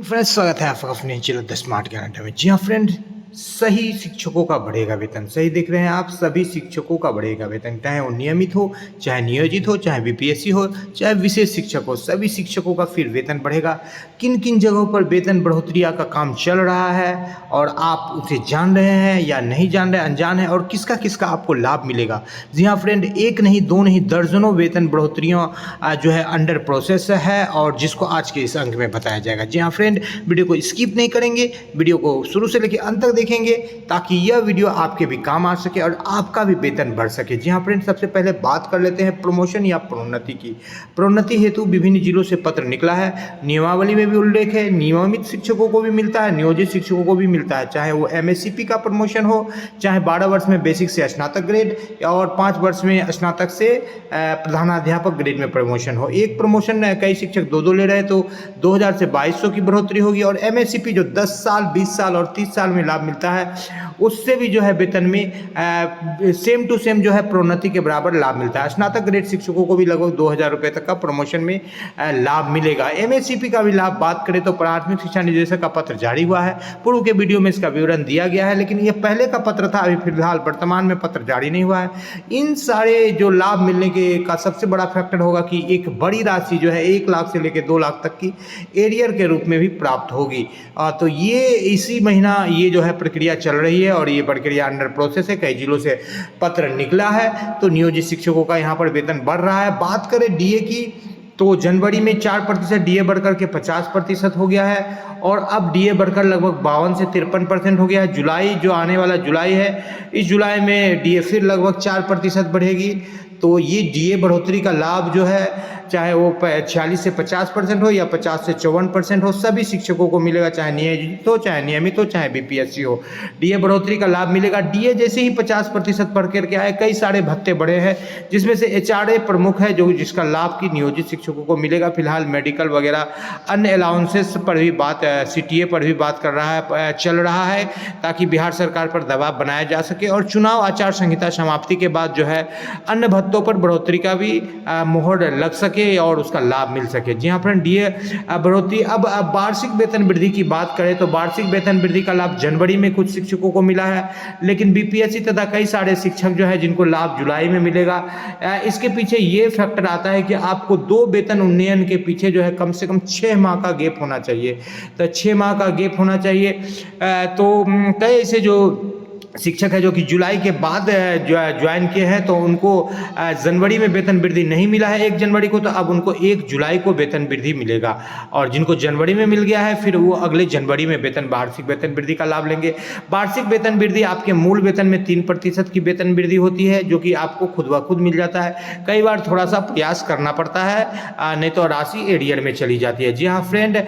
Friends, स्वागत है आपका अपने चैनल द स्मार्ट ज्ञान अड्डा में। जी हाँ फ्रेंड, सही शिक्षकों का बढ़ेगा वेतन। सही देख रहे हैं आप, सभी शिक्षकों का बढ़ेगा वेतन, चाहे वो नियमित हो, चाहे नियोजित हो, चाहे बीपीएससी हो, चाहे विशेष शिक्षक हो, सभी शिक्षकों का फिर वेतन बढ़ेगा। किन किन जगहों पर वेतन बढ़ोतरी का काम चल रहा है और आप उसे जान रहे हैं या नहीं जान रहे, अनजान है, और किसका किसका आपको लाभ मिलेगा। जी हाँ फ्रेंड, एक नहीं दो नहीं दर्जनों वेतन बढ़ोतरियों जो है अंडर प्रोसेस है और जिसको आज के इस अंक में बताया जाएगा। जी हाँ फ्रेंड, वीडियो को स्किप नहीं करेंगे, वीडियो को शुरू से लेकर अंत तक देखेंगे ताकि यह वीडियो आपके भी काम आ सके और आपका भी वेतन बढ़ सके। जी हाँ फ्रेंड, सबसे पहले बात कर लेते हैं प्रमोशन या प्रोन्नति की। प्रोन्नति हेतु विभिन्न जिलों से पत्र निकला है। नियमावली में भी उल्लेख है, नियमित शिक्षकों को भी मिलता है, नियोजित शिक्षकों को भी मिलता है, चाहे वो एमएससीपी का प्रमोशन हो, चाहे 12 वर्ष में बेसिक से स्नातक ग्रेड और 5 वर्ष में स्नातक से प्रधानाध्यापक ग्रेड में प्रमोशन हो। एक प्रमोशन कई शिक्षक दो ले रहे, तो 2000 से 2200 की बढ़ोतरी होगी। और एमएससीपी जो 10 साल 20 साल और 30 साल में लाभ मिलता है, उससे भी जो है वेतन में सेम टू सेम जो है प्रोन्नति के बराबर लाभ मिलता है। स्नातक ग्रेड शिक्षकों को भी लगभग 2000 रुपये तक का प्रमोशन में लाभ मिलेगा। एमएससीपी का भी लाभ बात करें तो प्राथमिक शिक्षा निदेशक का पत्र जारी हुआ है। पूर्व के वीडियो में इसका विवरण दिया गया है, लेकिन यह पहले का पत्र था, अभी फिलहाल वर्तमान में पत्र जारी नहीं हुआ है। इन सारे जो लाभ मिलने के का सबसे बड़ा फैक्टर होगा कि एक बड़ी राशि जो है 1 लाख से लेकर 2 लाख तक की एरियर के रूप में भी प्राप्त होगी। तो ये इसी महीना ये जो है प्रक्रिया चल रही है और ये प्रक्रिया अंडर प्रोसेस है। कई जिलों से पत्र निकला है, तो नियोजित शिक्षकों का यहाँ पर वेतन बढ़ रहा है। बात करें डीए की, तो जनवरी में 4% डीए बढ़कर के 50% हो गया है और अब डीए बढ़कर लगभग 52 से 53% हो गया है। जुलाई जो आने वाला जुलाई है, इस जुलाई में डीए फिर लगभग 4% बढ़ेगी। तो ये डीए बढ़ोतरी का लाभ जो है, चाहे वो 46 से 50% हो या 50 से 54% हो, सभी शिक्षकों को मिलेगा, चाहे नियोजित हो, चाहे नियमित हो, चाहे बीपीएससी हो। डीए बढ़ोतरी का लाभ मिलेगा। डीए जैसे ही 50% बढ़ करके आए, कई सारे भत्ते बढ़े हैं, जिसमें से एचआरए प्रमुख है जो जिसका लाभ की नियोजित शिक्षकों को मिलेगा। फिलहाल मेडिकल वगैरह अन्य अलाउंसेस पर भी बात, सीटीए पर भी बात कर रहा है, चल रहा है, ताकि बिहार सरकार पर दबाव बनाया जा सके और चुनाव आचार संहिता समाप्ति के बाद जो है अन्य भत्तों पर बढ़ोतरी का भी मोहर लग सके और उसका लाभ मिल सके। जी हाँ फ्रेंड, डीए बढ़ोतरी। अब वार्षिक वेतन वृद्धि की बात करें तो वार्षिक वेतन वृद्धि का लाभ जनवरी में कुछ शिक्षकों को मिला है, लेकिन बीपीएससी तथा कई सारे शिक्षक जो है जिनको लाभ जुलाई में मिलेगा। इसके पीछे ये फैक्टर आता है कि आपको 2 वेतन उन्नयन के पीछे जो है कम से कम 6 माह का गैप होना चाहिए। तो 6 माह का गैप होना चाहिए। तो कई ऐसे जो शिक्षक है जो कि जुलाई के बाद ज्वाइन किए हैं, तो उनको जनवरी में वेतन वृद्धि नहीं मिला है 1 जनवरी को, तो अब उनको 1 जुलाई को वेतन वृद्धि मिलेगा। और जिनको जनवरी में मिल गया है, फिर वो अगले जनवरी में वार्षिक वेतन वृद्धि का लाभ लेंगे। वार्षिक वेतन वृद्धि आपके मूल वेतन में 3% की वेतन वृद्धि होती है, जो कि आपको खुद ब खुद मिल जाता है। कई बार थोड़ा सा प्रयास करना पड़ता है, नहीं तो राशि एरियर में चली जाती है। जी हाँ फ्रेंड,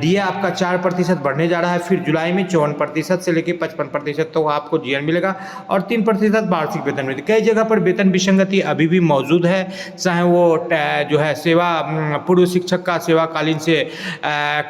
डीए आपका 4% बढ़ने जा रहा है, फिर जुलाई में 54% से लेकर 55% तो आपको मिलेगा और 3% वार्षिक वेतन वृद्धि। कई जगह पर वेतन विसंगति अभी भी मौजूद है, चाहे वो जो है सेवा पूर्व शिक्षक का सेवाकालीन से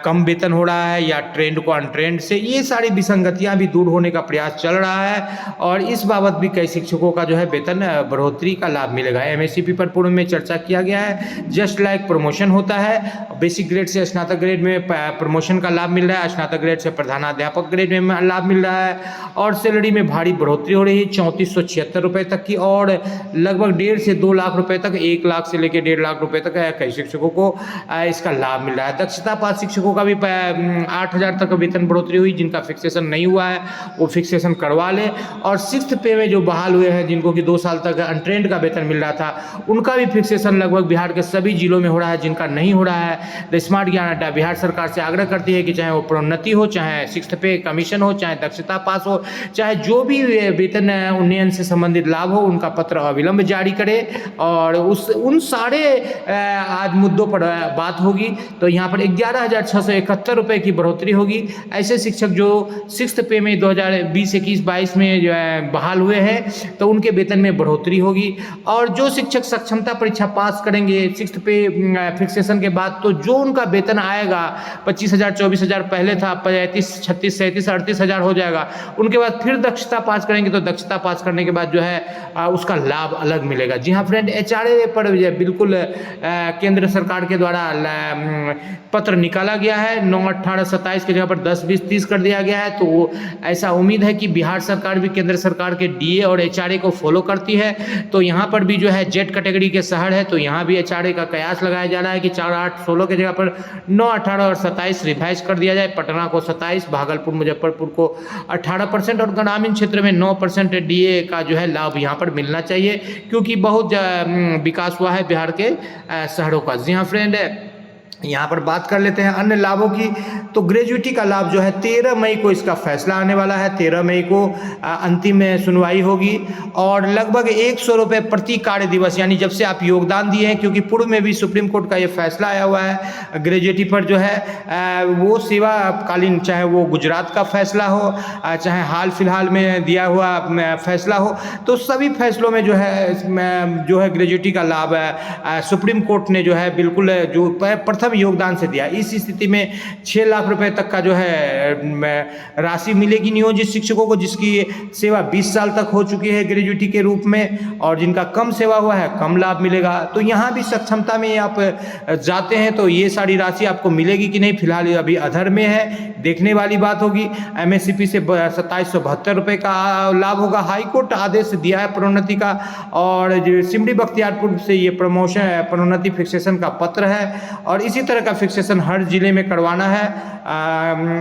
कम वेतन हो रहा है या ट्रेंड को अनट्रेंड से, ये सारी विसंगतियां भी दूर होने का प्रयास चल रहा है और इस बाबत भी कई शिक्षकों का जो है वेतन बढ़ोतरी का लाभ मिलेगा। एमएससीपी पर पूर्व में चर्चा किया गया है। जस्ट लाइक प्रमोशन होता है, बेसिक ग्रेड से स्नातक ग्रेड में प्रमोशन का लाभ मिल रहा है, स्नातक ग्रेड से प्रधानाध्यापक ग्रेड में लाभ मिल रहा है और सैलरी में भारी बढ़ोतरी हो रही है 3476 रुपए तक की और लगभग 1.5 से 2 लाख रुपए तक, 1 लाख से लेकर 1.5 लाख रुपए तक कई शिक्षकों को इसका लाभ मिल रहा है। दक्षता पास शिक्षकों का भी 8000 तक वेतन बढ़ोतरी हुई। जिनका फिक्सेशन नहीं हुआ है वो फिक्सेशन करवा ले। और 6th पे में जो बहाल हुए हैं, जिनको कि 2 साल तक अनट्रेंड का वेतन मिल रहा था, उनका भी फिक्सेशन लगभग बिहार के सभी जिलों में हो रहा है। जिनका नहीं हो रहा है, द स्मार्ट ज्ञान अड्डा बिहार सरकार से आग्रह करती है कि चाहे वो प्रोन्नति हो, चाहे 6th पे कमीशन हो, चाहे दक्षता पास हो, चाहे जो भी वेतन उन्नयन से संबंधित लाभ हो, उनका पत्र अविलंब जारी करे और उन सारे आज मुद्दों पर बात होगी। तो यहाँ पर 11,671 रुपए की बढ़ोतरी होगी। ऐसे शिक्षक जो 6th पे में 2020-21-22 में जो है बहाल हुए हैं, तो उनके वेतन में बढ़ोतरी होगी। और जो शिक्षक सक्षमता परीक्षा पास करेंगे 6th पे फिक्सेशन के बाद, तो जो उनका वेतन आएगा 25,000 24,000 पहले था, 35 36 37 38 हज़ार हो जाएगा। उनके बाद फिर दक्षता पास करेंगे तो दक्षता पास करने के बाद जो है उसका लाभ अलग मिलेगा। जी हाँ फ्रेंड, एचआरए पर बिल्कुल केंद्र सरकार के द्वारा पत्र निकाला गया है। 9, 18, 27 की जगह पर 10, 20, 30 कर दिया गया है। तो ऐसा उम्मीद है कि बिहार सरकार भी केंद्र सरकार के डीए और एचआरए को फॉलो करती है। तो यहाँ पर भी जो है जेड कैटेगरी के शहर है, तो यहाँ भी एचआरए का कयास लगाया जा रहा है कि 4, 8, 16 की जगह पर 9, 18 और 27 रिवाइज कर दिया जाए। पटना को 27, भागलपुर, मुजफ्फरपुर को 18% और ग्रामीण क्षेत्र में 9% डीए का जो है लाभ यहाँ पर मिलना चाहिए, क्योंकि बहुत विकास हुआ है बिहार के शहरों का। जी हाँ फ्रेंड, यहाँ पर बात कर लेते हैं अन्य लाभों की। तो ग्रेजुएटी का लाभ जो है 13 मई को इसका फैसला आने वाला है। 13 मई को अंतिम सुनवाई होगी और लगभग 100 रुपये प्रति कार्य दिवस, यानी जब से आप योगदान दिए हैं, क्योंकि पूर्व में भी सुप्रीम कोर्ट का ये फैसला आया हुआ है ग्रेजुएटी पर जो है वो सेवाकालीन, चाहे वो गुजरात का फैसला हो, चाहे हाल फिलहाल में दिया हुआ फैसला हो, तो सभी फैसलों में जो है ग्रेजुएटी का लाभ सुप्रीम कोर्ट ने जो है बिल्कुल जो प्रथम योगदान से दिया। इस स्थिति में 6 लाख रुपए तक का जो है राशि मिलेगी नियोजित शिक्षकों को, जिसकी सेवा 20 साल तक हो चुकी है ग्रेजुएटी के रूप में, और जिनका कम सेवा हुआ है कम लाभ मिलेगा। तो यहाँ भी सक्षमता में आप जाते हैं तो ये सारी राशि आपको मिलेगी कि नहीं, फिलहाल अभी अधर में है, देखने वाली बात होगी। एमएससीपी से 2772 रुपये का लाभ होगा। हाईकोर्ट आदेश दिया है प्रोन्नति का, और सिमरी बख्तियारपुर से ये प्रोन्नति फिक्सेशन का पत्र है, और इसी तरह का फिक्सेशन हर जिले में करवाना है।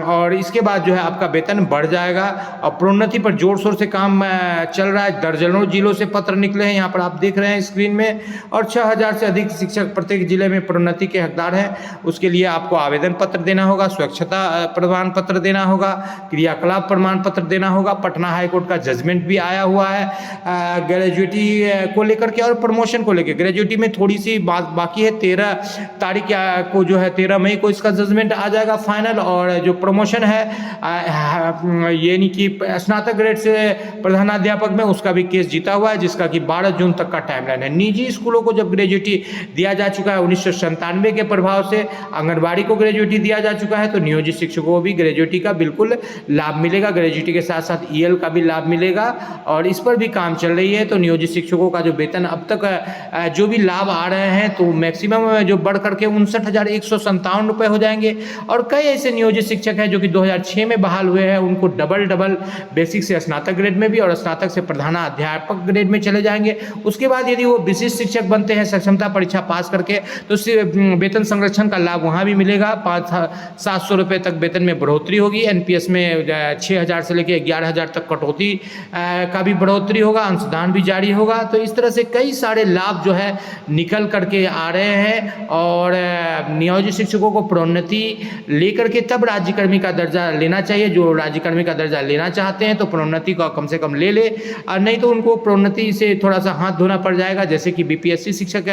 और इसके बाद जो है आपका वेतन बढ़ जाएगा। और प्रोन्नति पर जोर शोर से काम चल रहा है। दर्जनों जिलों से पत्र निकले हैं, यहाँ पर आप देख रहे हैं स्क्रीन में, और 6000 से अधिक शिक्षक प्रत्येक जिले में प्रोन्नति के हकदार हैं। उसके लिए आपको आवेदन पत्र देना होगा, स्वच्छता प्रमाण पत्र देना होगा, क्रियाकलाप प्रमाण पत्र देना होगा। पटना हाईकोर्ट का जजमेंट भी आया हुआ है ग्रेजुएटी को लेकर के और प्रमोशन को लेकर। ग्रेजुएटी में थोड़ी सी बात बाकी है, 13 तारीख को जो है 13 मई को इसका जजमेंट आ जाएगा फाइनल। और जो प्रमोशन है यानी कि स्नातक ग्रेड से प्रधानाध्यापक में, उसका भी केस जीता हुआ है, जिसका कि 12 जून तक का टाइमलाइन है। निजी स्कूलों को जब ग्रेजुएटी दिया जा चुका है 1997 के प्रभाव से, आंगनबाड़ी को ग्रेजुएटी दिया जा चुका है, तो नियोजित शिक्षकों को भी ग्रेजुएटी का बिल्कुल लाभ मिलेगा। ग्रेजुएटी के साथ साथ ईएल का भी लाभ मिलेगा, और इस पर भी काम चल रही है। तो नियोजित शिक्षकों का जो वेतन अब तक जो भी लाभ आ रहे हैं, तो मैक्सिमम जो बढ़ करके 59,157 रुपये हो जाएंगे। और कई ऐसे नियोजित शिक्षक हैं जो कि 2006 में बहाल हुए हैं, उनको डबल बेसिक से स्नातक ग्रेड में भी और स्नातक से प्रधानाध्यापक ग्रेड में चले जाएंगे। उसके बाद यदि वो विशिष्ट शिक्षक बनते हैं सक्षमता परीक्षा पास करके, तो वेतन संरक्षण का लाभ वहाँ भी मिलेगा। 5,700 रुपये तक वेतन में बढ़ोतरी होगी। एनपीएस में 6,000 से लेकर 11,000 तक कटौती का भी बढ़ोतरी होगा। अंशदान भी जारी होगा। तो इस तरह से कई सारे लाभ जो है निकल करके आ रहे हैं। और नियोजित शिक्षकों को प्रोन्नति लेकर के तब राज्यकर्मी का दर्जा लेना चाहिए। जो राज्यकर्मी का दर्जा लेना चाहते हैं तो प्रोन्नति का कम से कम ले ले, और नहीं तो उनको प्रोन्नति से थोड़ा सा हाथ धोना पड़ जाएगा। जैसे कि बीपीएससी शिक्षक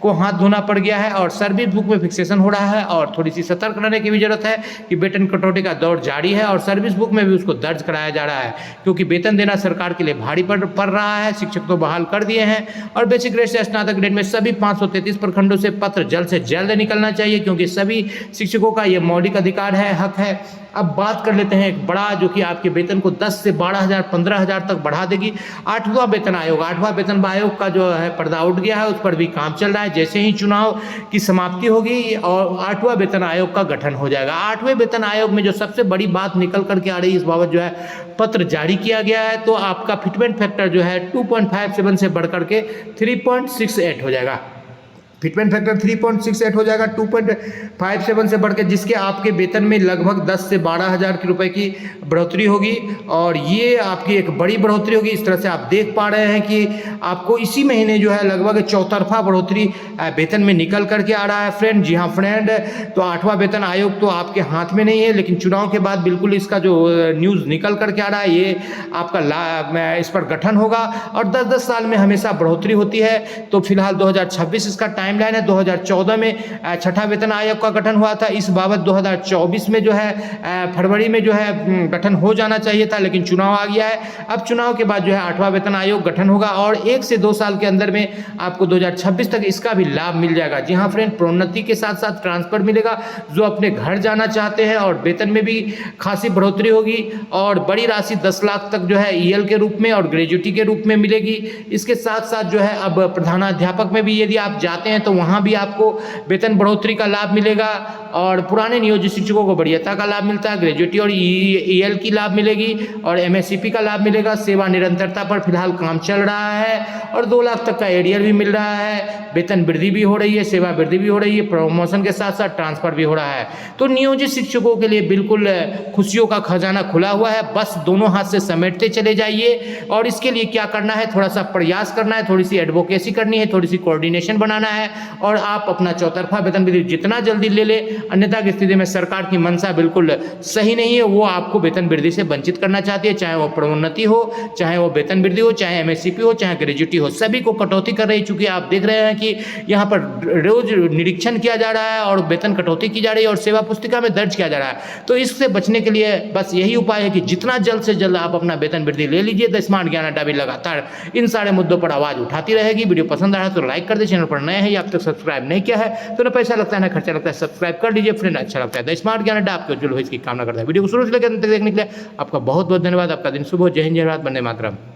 को हाथ धोना पड़ गया है, और सर्विस बुक में फिक्सेशन हो रहा है, और थोड़ी सी सतर्क रहने की भी जरूरत है कि वेतन कटौती का दौर जारी है, और सर्विस बुक में भी उसको दर्ज कराया जा रहा है, क्योंकि वेतन देना सरकार के लिए भारी पड़ रहा है। शिक्षक तो बहाल कर दिए हैं, और बेसिक ग्रेड से स्नातक ग्रेड में सभी 533 प्रखंडों से पत्र जल्द से जल्द निकलना चाहिए, क्योंकि सभी शिक्षकों का ये मौलिक अधिकार है, हक है। अब बात कर लेते हैं एक बड़ा, जो कि आपके वेतन को 10 से 12,000 15,000 तक बढ़ा देगी। 8वां वेतन आयोग, 8वां वेतन आयोग का जो है पर्दा उठ गया है, उस पर भी काम चल रहा है। जैसे ही चुनाव की समाप्ति होगी और 8वां वेतन आयोग का गठन हो जाएगा। 8वें वेतन आयोग में जो सबसे बड़ी बात निकल करके आ रही है, इस बाबत जो है पत्र जारी किया गया है। तो आपका फिटमेंट फैक्टर जो है 2.57 से बढ़ करके 3.68 हो जाएगा। फिटमेंट फैक्टर 3.68 हो जाएगा 2.57 से बढ़ के, जिसके आपके वेतन में लगभग 10 से 12,000 रुपए की बढ़ोतरी होगी। और ये आपकी एक बड़ी बढ़ोतरी होगी। इस तरह से आप देख पा रहे हैं कि आपको इसी महीने जो है लगभग चौतरफा बढ़ोतरी वेतन में निकल करके आ रहा है फ्रेंड। जी हाँ फ्रेंड, तो 8वां वेतन आयोग तो आपके हाथ में नहीं है, लेकिन चुनाव के बाद बिल्कुल इसका जो न्यूज़ निकल करके आ रहा है, ये आपका इस पर गठन होगा। और 10-10 साल में हमेशा बढ़ोतरी होती है। तो फिलहाल 2026 इसका टाइमलाइन है 2014 में छठा वेतन आयोग का गठन हुआ था। इस बाबत 2024 में जो है फरवरी में जो है गठन हो जाना चाहिए था, लेकिन चुनाव आ गया है। अब चुनाव के बाद जो है 8वां वेतन आयोग गठन होगा और 1 से 2 साल के अंदर में आपको 2026 तक इसका भी लाभ मिल जाएगा। जी हाँ फ्रेंड, प्रोन्नति के साथ साथ ट्रांसफर मिलेगा। जो अपने घर जाना चाहते हैं और वेतन में भी खासी बढ़ोतरी होगी और बड़ी राशि 10 लाख तक जो है ईएल के रूप में और ग्रेजुएटी के रूप में मिलेगी। इसके साथ साथ जो है अब प्रधानाध्यापक में भी यदि आप जाते हैं तो वहाँ भी आपको वेतन बढ़ोतरी का लाभ मिलेगा और पुराने नियोजित शिक्षकों को वरीयता का लाभ मिलता है, ग्रेजुएटी और ईएल की लाभ मिलेगी और एमएससीपी का लाभ मिलेगा। सेवा निरंतरता पर फिलहाल काम चल रहा है और 2 लाख तक का एडीएल भी मिल रहा है। वेतन वृद्धि भी हो रही है, सेवा वृद्धि भी हो रही है, प्रमोशन के साथ साथ ट्रांसफर भी हो रहा है। तो नियोजित शिक्षकों के लिए बिल्कुल खुशियों का खजाना खुला हुआ है। बस दोनों हाथ से समेटते चले जाइए और इसके लिए क्या करना है, थोड़ा सा प्रयास करना है, थोड़ी सी एडवोकेसी करनी है, थोड़ी सी कोऑर्डिनेशन बनाना है और आप अपना चौतरफा वेतन वृद्धि जितना जल्दी ले ले। अन्यथा की स्थिति में सरकार की मंशा बिल्कुल सही नहीं है। वो आपको वेतन वृद्धि से वंचित करना चाहती है, चाहे वो प्रोन्नति हो, चाहे वो वेतन वृद्धि हो, चाहे एमएससीपी हो, चाहे ग्रेजुएटी हो, सभी को कटौती कर रही है। चूंकि आप देख रहे हैं कि यहाँ पर रोज निरीक्षण किया जा रहा है और वेतन कटौती की जा रही है और सेवा पुस्तिका में दर्ज किया जा रहा है। तो इससे बचने के लिए बस यही उपाय है कि जितना जल्द से जल्द आप अपना वेतन वृद्धि ले लीजिए। द स्मार्ट ज्ञान अड्डा भी लगातार इन सारे मुद्दों पर आवाज उठाती रहेगी। वीडियो पसंद आया तो लाइक कर दे, चैनल पर नए हैं या अब तक सब्सक्राइब नहीं किया है तो ना पैसा लगता है ना खर्चा लगता है, सब्सक्राइब कर लीजिए फ्रेंड। अच्छा लगता है द स्मार्ट ज्ञान अड्डा आपके उज्जवल भविष्य की कामना करता है। वीडियो को शुरू से लेकर अंत तक देखने के लिए आपका बहुत बहुत धन्यवाद। आपका दिन शुभ हो। जय हिंद, जय भारत, वंदे मातरम।